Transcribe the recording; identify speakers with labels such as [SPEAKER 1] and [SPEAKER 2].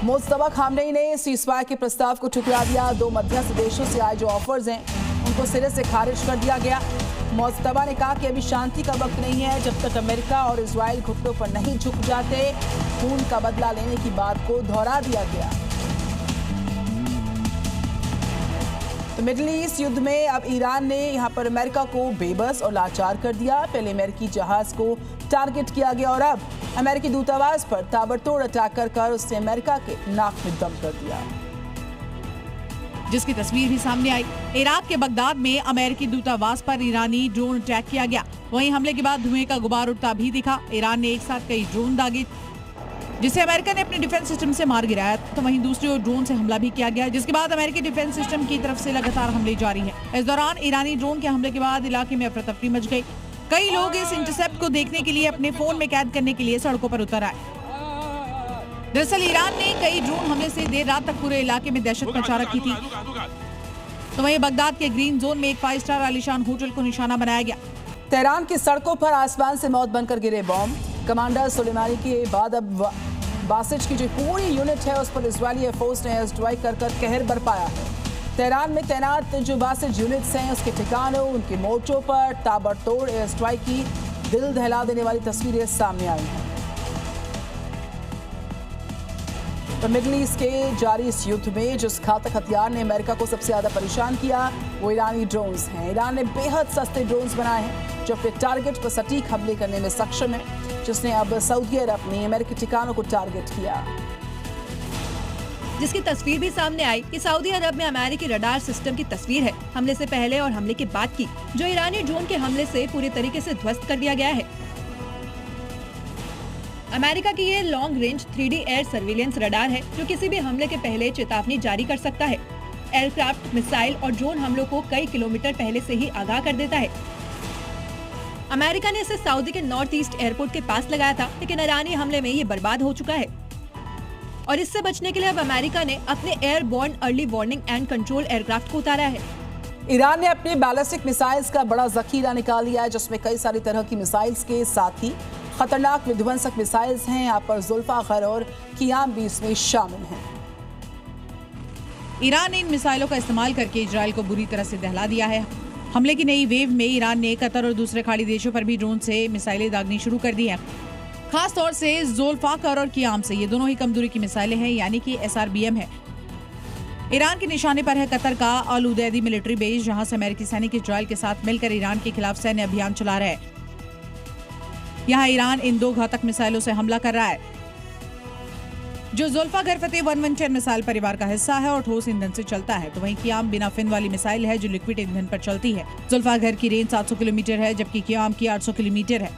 [SPEAKER 1] Mustafa Khamenei ने ceasefire के प्रस्ताव को ठुकरा दिया। दो मध्यस्थ देशों से आए जो ऑफर्स हैं उनको सिरे से खारिज कर दिया गया। मुस्तफा ने कहा कि अभी शांति का वक्त नहीं है जब तक अमेरिका और इजराइल घुटनों पर नहीं झुक जाते। खून का बदला लेने की बात को दोहरा दिया गया। तो मिडिल ईस्ट युद्ध में अब ईरान ने यहां पर अमेरिका को बेबस और लाचार कर दिया। पहले अमेरिकी जहाज को टारगेट किया गया और अब अमेरिकी दूतावास पर ताबड़तोड़ अटैक कर उसने अमेरिका के नाक में दम कर दिया,
[SPEAKER 2] जिसकी तस्वीर भी सामने आई। इराक के बगदाद में अमेरिकी दूतावास पर ईरानी ड्रोन अटैक किया गया। वहीं हमले के बाद धुएं का गुबार उठता भी दिखा। ईरान ने एक साथ कई ड्रोन दागे जिसे अमेरिका ने अपने डिफेंस सिस्टम से मार गिराया, तो वहीं दूसरी ओर ड्रोन से हमला भी किया गया, जिसके बाद अमेरिकी डिफेंस सिस्टम की तरफ से लगातार हमले जारी हैं। इस दौरान ईरानी ड्रोन के हमले के बाद इलाके में अफरा तफरी मच गई। कई लोग इस इंटरसेप्ट को देखने के लिए अपने फोन में कैद करने के लिए सड़कों पर उतर आए। दरअसल ईरान ने कई ड्रोन हमले से देर रात तक पूरे इलाके में दहशत मचा रखी थी। तो वहीं बगदाद के ग्रीन जोन में एक 5 स्टार आलीशान होटल को निशाना बनाया गया।
[SPEAKER 1] तेहरान की सड़कों पर आसमान से मौत बनकर गिरे बॉम्ब। कमांडर सुलेमानी के बाद अब बासिज की जो पूरी यूनिट है उस पर इजरायली एयरफोर्स ने एयर स्ट्राइक कर कहर बरपाया है। तेहरान में तैनात जो बासिज यूनिट्स हैं उसके ठिकानों, उनके मोर्चों पर ताबड़तोड़ एयर स्ट्राइक की दिल दहला देने वाली तस्वीरें सामने आई हैं। तो मिडिल ईस्ट के जारी इस युद्ध में जिस घातक हथियार ने अमेरिका को सबसे ज्यादा परेशान किया वो ईरानी ड्रोन्स हैं। ईरान ने बेहद सस्ते ड्रोन्स बनाए हैं जो अपने टारगेट पर सटीक हमले करने में सक्षम है, जिसने अब सऊदी अरब में अमेरिकी ठिकानों को टारगेट किया।
[SPEAKER 3] जिसकी तस्वीर भी सामने आई कि सऊदी अरब में अमेरिकी रडार सिस्टम की तस्वीर है, हमले से पहले और हमले के बाद की, जो ईरानी ड्रोन के हमले से पूरी तरीके से ध्वस्त कर दिया गया है। अमेरिका की ये long range 3D air surveillance radar है जो किसी भी हमले के पहले चेतावनी जारी कर सकता है। एयरक्राफ्ट, मिसाइल और ड्रोन हमलों को कई किलोमीटर पहले से ही आगाह कर देता है। अमेरिका ने इसे सऊदी के नॉर्थ ईस्ट एयरपोर्ट के पास लगाया था, लेकिन ईरानी हमले में ये बर्बाद हो चुका है। और इससे बचने के लिए अब अमेरिका ने अपने airborne early warning and control aircraft को उतारा है।
[SPEAKER 1] ईरान ने अपने बैलिस्टिक मिसाइल्स का बड़ा जखीरा निकाल लिया है, जिसमें कई सारी तरह की मिसाइल्स के साथ ही खतरनाक विध्वंसक मिसाइल्स हैं। यहाँ पर जुल्फाकर और कियाम भी इसमें शामिल हैं।
[SPEAKER 2] ईरान ने इन मिसाइलों का इस्तेमाल करके इजराइल को बुरी तरह से दहला दिया है। हमले की नई वेव में ईरान ने कतर और दूसरे खाड़ी देशों पर भी ड्रोन से मिसाइलें दागनी शुरू कर दी हैं। खास तौर से जुल्फाकर और कियाम से, ये दोनों ही कम दूरी की मिसाइलें हैं, यानी कि SRBM है। ईरान के निशाने पर है कतर का अल उदैदी मिलिट्री बेस, जहां से अमेरिकी सैनिक इजराइल के साथ मिलकर ईरान के खिलाफ सैन्य अभियान चला रहे हैं। यहाँ ईरान इन 2 घातक मिसाइलों से हमला कर रहा है, जो जुल्फाकर फतेह 110 मिसाइल परिवार का हिस्सा है और ठोस ईंधन से चलता है। तो वहीं कियाम बिना फिन वाली मिसाइल है जो लिक्विड ईंधन पर चलती है। जुल्फाकर की रेंज 700 किलोमीटर है जबकि कियाम की 800 किलोमीटर है।